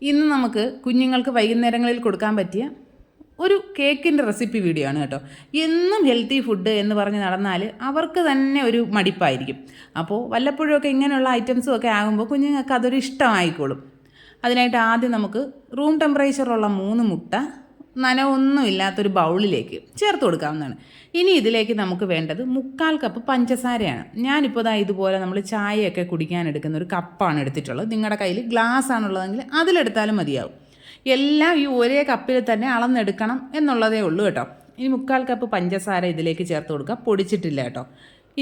ഇന്ന് നമുക്ക് കുഞ്ഞുങ്ങൾക്ക് വൈകുന്നേരങ്ങളിൽ കൊടുക്കാൻ പറ്റിയ ഒരു കേക്കിൻ്റെ റെസിപ്പി വീഡിയോ ആണ് കേട്ടോ. എന്നും ഹെൽത്തി ഫുഡ് എന്ന് പറഞ്ഞ് നടന്നാൽ അവർക്ക് തന്നെ ഒരു മടിപ്പായിരിക്കും. അപ്പോൾ വല്ലപ്പോഴുമൊക്കെ ഇങ്ങനെയുള്ള ഐറ്റംസും ഒക്കെ ആകുമ്പോൾ കുഞ്ഞുങ്ങൾക്ക് അതൊരു ഇഷ്ടമായിക്കോളും. അതിനായിട്ട് ആദ്യം നമുക്ക് റൂം ടെമ്പറേച്ചറുള്ള 3 മുട്ട നനവൊന്നും ഇല്ലാത്തൊരു ബൗളിലേക്ക് ചേർത്ത് കൊടുക്കാവുന്നതാണ്. ഇനി ഇതിലേക്ക് നമുക്ക് വേണ്ടത് 1/4 കപ്പ് പഞ്ചസാരയാണ്. ഞാനിപ്പോൾ ഇതുപോലെ നമ്മൾ ചായയൊക്കെ കുടിക്കാൻ എടുക്കുന്ന ഒരു കപ്പാണ് എടുത്തിട്ടുള്ളത്. നിങ്ങളുടെ കയ്യിൽ ഗ്ലാസ് ആണുള്ളതെങ്കിൽ അതിലെടുത്താലും മതിയാവും. എല്ലാം ഈ ഒരേ കപ്പിൽ തന്നെ അളന്നെടുക്കണം എന്നുള്ളതേ ഉള്ളൂ കേട്ടോ. ഇനി 1/4 കപ്പ് പഞ്ചസാര ഇതിലേക്ക് ചേർത്ത് കൊടുക്കുക, പൊടിച്ചിട്ടില്ല കേട്ടോ.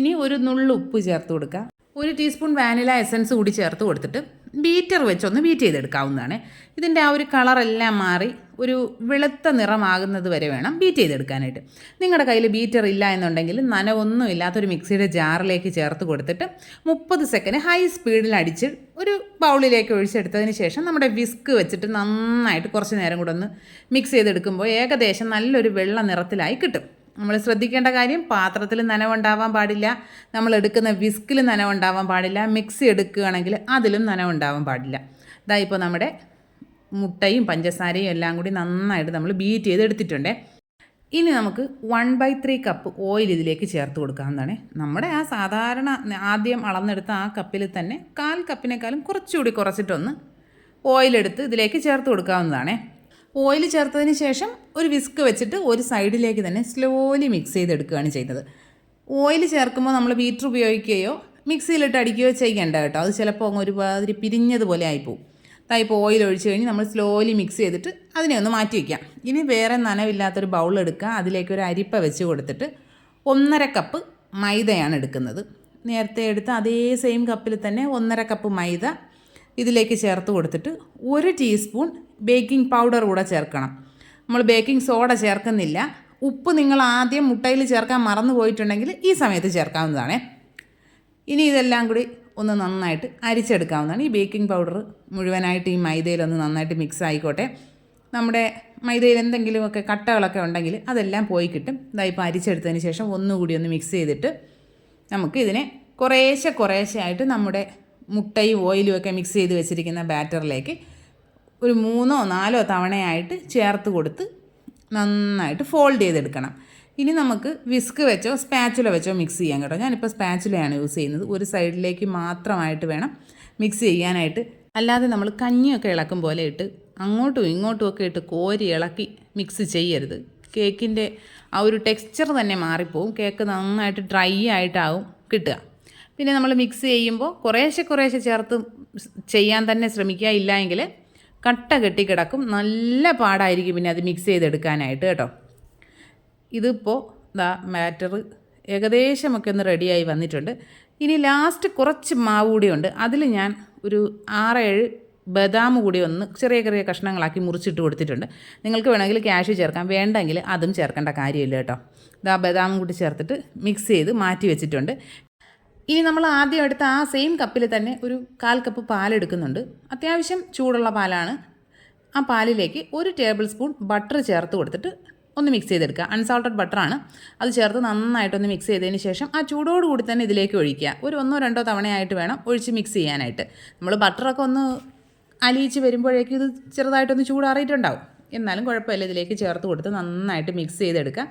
ഇനി ഒരു നുള്ളു ഉപ്പ് ചേർത്ത് കൊടുക്കുക. 1 ടീസ്പൂൺ വാനില എസൻസ് കൂടി ചേർത്ത് കൊടുത്തിട്ട് ബീറ്റർ വെച്ചൊന്ന് ബീറ്റ് ചെയ്തെടുക്കാവുന്നതാണ്. ഇതിൻ്റെ ആ ഒരു കളറെല്ലാം മാറി ഒരു വെളുത്ത നിറമാകുന്നത് വരെ വേണം ബീറ്റ് ചെയ്തെടുക്കാനായിട്ട്. നിങ്ങളുടെ കയ്യിൽ ബീറ്റർ ഇല്ല എന്നുണ്ടെങ്കിൽ നനവൊന്നും ഇല്ലാത്തൊരു മിക്സിയുടെ ജാറിലേക്ക് ചേർത്ത് കൊടുത്തിട്ട് 30 സെക്കൻഡ് ഹൈ സ്പീഡിൽ അടിച്ച് ഒരു ബൗളിലേക്ക് ഒഴിച്ചെടുത്തതിന് ശേഷം നമ്മുടെ വിസ്ക് വെച്ചിട്ട് നന്നായിട്ട് കുറച്ച് നേരം കൂടെ ഒന്ന് മിക്സ് ചെയ്തെടുക്കുമ്പോൾ ഏകദേശം നല്ലൊരു വെള്ള നിറത്തിലായി കിട്ടും. നമ്മൾ ശ്രദ്ധിക്കേണ്ട കാര്യം, പാത്രത്തിൽ നനവുണ്ടാവാൻ പാടില്ല, നമ്മൾ എടുക്കുന്ന വിസ്കിൽ നനവുണ്ടാവാൻ പാടില്ല, മിക്സി എടുക്കുകയാണെങ്കിൽ അതിലും നനവുണ്ടാവാൻ പാടില്ല. ഇപ്പോൾ നമ്മുടെ മുട്ടയും പഞ്ചസാരയും എല്ലാം കൂടി നന്നായിട്ട് നമ്മൾ ബീറ്റ് ചെയ്തെടുത്തിട്ടുണ്ട്. ഇനി നമുക്ക് 1/3 കപ്പ് ഓയിൽ ഇതിലേക്ക് ചേർത്ത് കൊടുക്കാവുന്നതാണ്. നമ്മുടെ ആ സാധാരണ ആദ്യം അളന്നെടുത്ത ആ കപ്പിൽ തന്നെ 1/4 കപ്പിനേക്കാളും കുറച്ചുകൂടി കുറച്ചിട്ടൊന്ന് ഓയിലെടുത്ത് ഇതിലേക്ക് ചേർത്ത് കൊടുക്കാവുന്നതാണ്. ഓയിൽ ചേർത്തതിന് ശേഷം ഒരു വിസ്ക് വെച്ചിട്ട് ഒരു സൈഡിലേക്ക് തന്നെ സ്ലോലി മിക്സ് ചെയ്തെടുക്കുകയാണ് ചെയ്യുന്നത്. ഓയിൽ ചേർക്കുമ്പോൾ നമ്മൾ ബീറ്റർ ഉപയോഗിക്കുകയോ മിക്സിയിലിട്ട് അടിക്കുകയോ ചെയ്യേണ്ട കേട്ടോ. അത് ചിലപ്പോൾ ഒരുമാതിരി പിരിഞ്ഞതുപോലെ ആയിപ്പോവും. ഇപ്പോൾ ഓയിൽ ഒഴിച്ച് കഴിഞ്ഞ് നമ്മൾ സ്ലോലി മിക്സ് ചെയ്തിട്ട് അതിനെ ഒന്ന് മാറ്റി വയ്ക്കാം. ഇനി വേറെ നനവില്ലാത്തൊരു ബൗൾ എടുക്കുക. അതിലേക്ക് ഒരു അരിപ്പ വെച്ച് കൊടുത്തിട്ട് 1/2 കപ്പ് മൈദയാണ് എടുക്കുന്നത്. നേരത്തെ എടുത്ത അതേ സെയിം കപ്പിൽ തന്നെ 1/2 കപ്പ് മൈദ ഇതിലേക്ക് ചേർത്ത് കൊടുത്തിട്ട് 1 ടീസ്പൂൺ ബേക്കിംഗ് പൗഡർ കൂടെ ചേർക്കണം. നമ്മൾ ബേക്കിംഗ് സോഡ ചേർക്കുന്നില്ല. ഉപ്പ് നിങ്ങൾ ആദ്യം മുട്ടയിൽ ചേർക്കാൻ മറന്നു പോയിട്ടുണ്ടെങ്കിൽ ഈ സമയത്ത് ചേർക്കാവുന്നതാണ്. ഇനി ഇതെല്ലാം കൂടി ഒന്ന് നന്നായിട്ട് അരിച്ചെടുക്കാവുന്നതാണ്. ഈ ബേക്കിംഗ് പൗഡർ മുഴുവനായിട്ട് ഈ മൈദയിലൊന്ന് നന്നായിട്ട് മിക്സ് ആയിക്കോട്ടെ. നമ്മുടെ മൈദയിൽ എന്തെങ്കിലുമൊക്കെ കട്ടകളൊക്കെ ഉണ്ടെങ്കിൽ അതെല്ലാം പോയി കിട്ടും. ഇപ്പോൾ അരിച്ചെടുത്തതിന് ശേഷം ഒന്നുകൂടി ഒന്ന് മിക്സ് ചെയ്തിട്ട് നമുക്ക് ഇതിനെ കുറേശ്ശെ ആയിട്ട് നമ്മുടെ മുട്ടയും ഓയിലും ഒക്കെ മിക്സ് ചെയ്ത് വെച്ചിരിക്കുന്ന ബാറ്ററിലേക്ക് ഒരു 3ഓ 4ഓ തവണയായിട്ട് ചേർത്ത് കൊടുത്ത് നന്നായിട്ട് ഫോൾഡ് ചെയ്തെടുക്കണം. ഇനി നമുക്ക് വിസ്ക് വെച്ചോ സ്പാച്ചുല വെച്ചോ മിക്സ് ചെയ്യാം കേട്ടോ. ഞാനിപ്പോൾ സ്പാച്ചുലയാണ് യൂസ് ചെയ്യുന്നത്. ഒരു സൈഡിലേക്ക് മാത്രമായിട്ട് വേണം മിക്സ് ചെയ്യാനായിട്ട്. അല്ലാതെ നമ്മൾ കഞ്ഞിയൊക്കെ ഇളക്കും പോലെ ഇട്ട് അങ്ങോട്ടും ഇങ്ങോട്ടും ഒക്കെ ഇട്ട് കോരി ഇളക്കി മിക്സ് ചെയ്യരുത്. കേക്കിൻ്റെ ആ ഒരു ടെക്സ്ചർ തന്നെ മാറിപ്പോവും. കേക്ക് നന്നായിട്ട് ഡ്രൈ ആയിട്ടാവും കിട്ടുക. പിന്നെ നമ്മൾ മിക്സ് ചെയ്യുമ്പോൾ കുറേശ്ശെ ചേർത്ത് ചെയ്യാൻ തന്നെ ശ്രമിക്കുക. ഇല്ല എങ്കിൽ കട്ട കെട്ടിക്കിടക്കും, നല്ല പാടായിരിക്കും പിന്നെ അത് മിക്സ് ചെയ്തെടുക്കാനായിട്ട് കേട്ടോ. ഇതിപ്പോൾ ബാറ്റർ ഏകദേശമൊക്കെ ഒന്ന് റെഡിയായി വന്നിട്ടുണ്ട്. ഇനി ലാസ്റ്റ് കുറച്ച് മാവ് കൂടിയുണ്ട്. അതിൽ ഞാൻ ഒരു 6-7 ബദാം കൂടി ഒന്ന് ചെറിയ കഷ്ണങ്ങളാക്കി മുറിച്ചിട്ട് കൊടുത്തിട്ടുണ്ട്. നിങ്ങൾക്ക് വേണമെങ്കിൽ കാഷ്യൂ ചേർക്കാം, വേണ്ടെങ്കിൽ അതും ചേർക്കേണ്ട കാര്യമില്ല കേട്ടോ. ബദാം കൂടി ചേർത്തിട്ട് മിക്സ് ചെയ്ത് മാറ്റി വെച്ചിട്ടുണ്ട്. ഇനി നമ്മൾ ആദ്യം എടുത്ത ആ സെയിം കപ്പിൽ തന്നെ ഒരു 1/4 കപ്പ് പാലെടുക്കുന്നുണ്ട്. അത്യാവശ്യം ചൂടുള്ള പാലാണ്. ആ പാലിലേക്ക് 1 ടേബിൾ സ്പൂൺ ബട്ടർ ചേർത്ത് കൊടുത്തിട്ട് ഒന്ന് മിക്സ് ചെയ്തെടുക്കുക. അൺസാൾട്ടഡ് ബട്ടറാണ്. അത് ചേർത്ത് നന്നായിട്ടൊന്ന് മിക്സ് ചെയ്തതിന് ശേഷം ആ ചൂടോടുകൂടി തന്നെ ഇതിലേക്ക് ഒഴിക്കുക. ഒരു 1-2 തവണയായിട്ട് വേണം ഒഴിച്ച് മിക്സ് ചെയ്യാനായിട്ട്. നമ്മൾ ബട്ടറൊക്കെ ഒന്ന് അലിയിച്ച് വരുമ്പോഴേക്കും ഇത് ചെറുതായിട്ടൊന്ന് ചൂടാറിയിട്ടുണ്ടാവും. എന്നാലും കുഴപ്പമില്ല, ഇതിലേക്ക് ചേർത്ത് കൊടുത്ത് നന്നായിട്ട് മിക്സ് ചെയ്തെടുക്കുക.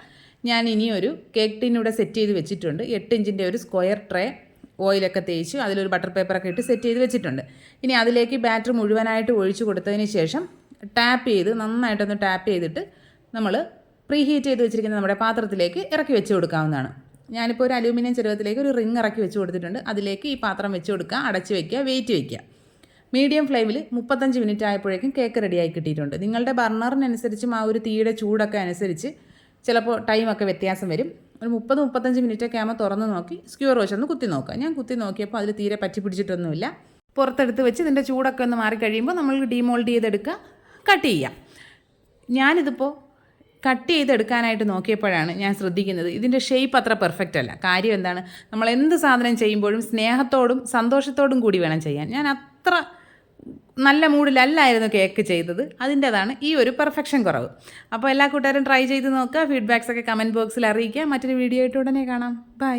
ഞാൻ ഇനി ഒരു കേക്ക് ടിൻ ഇവിടെ സെറ്റ് ചെയ്ത് വെച്ചിട്ടുണ്ട്. 8 ഇഞ്ചിൻ്റെ ഒരു സ്ക്വയർ ട്രേ ഓയിലൊക്കെ തേച്ച് അതിലൊരു ബട്ടർ പേപ്പറൊക്കെ ഇട്ട് സെറ്റ് ചെയ്ത് വെച്ചിട്ടുണ്ട്. ഇനി അതിലേക്ക് ബാറ്റർ മുഴുവനായിട്ട് ഒഴിച്ച് കൊടുത്തതിന് ശേഷം നന്നായിട്ടൊന്ന് ടാപ്പ് ചെയ്തിട്ട് നമ്മൾ പ്രീ ഹീറ്റ് ചെയ്ത് വെച്ചിരിക്കുന്ന നമ്മുടെ പാത്രത്തിലേക്ക് ഇറക്കി വെച്ച് കൊടുക്കാവുന്നതാണ്. ഞാനിപ്പോൾ ഒരു അലൂമിനിയം ചെറുവത്തിലേക്ക് ഒരു റിങ് ഇറക്കി വെച്ച് കൊടുത്തിട്ടുണ്ട്. അതിലേക്ക് ഈ പാത്രം വെച്ച് കൊടുക്കുക, അടച്ച് വയ്ക്കുക, വെയിറ്റ് വയ്ക്കുക. മീഡിയം ഫ്ലെയിമിൽ 35 മിനിറ്റ് ആയപ്പോഴേക്കും കേക്ക് റെഡിയായി കിട്ടിയിട്ടുണ്ട്. നിങ്ങളുടെ ബർണറിനനുസരിച്ചും ആ ഒരു തീയുടെ ചൂടൊക്കെ അനുസരിച്ച് ചിലപ്പോൾ ടൈമൊക്കെ വ്യത്യാസം വരും. ഒരു 30-35 മിനിറ്റൊക്കെ ആകുമ്പോൾ തുറന്ന് നോക്കി സ്ക്യൂർ വെച്ചൊന്ന് കുത്തി നോക്കുക. ഞാൻ കുത്തി നോക്കിയപ്പോൾ അതിൽ തീരെ പറ്റി പിടിച്ചിട്ടൊന്നുമില്ല. പുറത്തെടുത്ത് വെച്ച് ഇതിൻ്റെ ചൂടൊക്കെ ഒന്ന് മാറിക്കഴിയുമ്പോൾ നമ്മൾ ഡീമോൾഡ് ചെയ്തെടുക്കുക, കട്ട് ചെയ്യാം. ഞാനിതിപ്പോൾ കട്ട് ചെയ്തെടുക്കാനായിട്ട് നോക്കിയപ്പോഴാണ് ഞാൻ ശ്രദ്ധിക്കുന്നത് ഇതിൻ്റെ ഷേപ്പ് അത്ര പെർഫെക്റ്റ് അല്ല. കാര്യം എന്താണ്, നമ്മൾ എന്ത് സാധനം ചെയ്യുമ്പോഴും സ്നേഹത്തോടും സന്തോഷത്തോടും കൂടി വേണം ചെയ്യാൻ. ഞാൻ അത്ര നല്ല മൂഡിലല്ലായിരുന്നു കേക്ക് ചെയ്തത്. അതിൻ്റെതാണ് ഈ ഒരു പെർഫെക്ഷൻ കുറവ്. അപ്പോൾ എല്ലാ കൂട്ടുകാരും ട്രൈ ചെയ്ത് നോക്കുക. ഫീഡ്ബാക്സൊക്കെ കമൻറ്റ് ബോക്സിൽ അറിയിക്കുക. മറ്റൊരു വീഡിയോ ആയിട്ട് ഉടനെ കാണാം. ബൈ.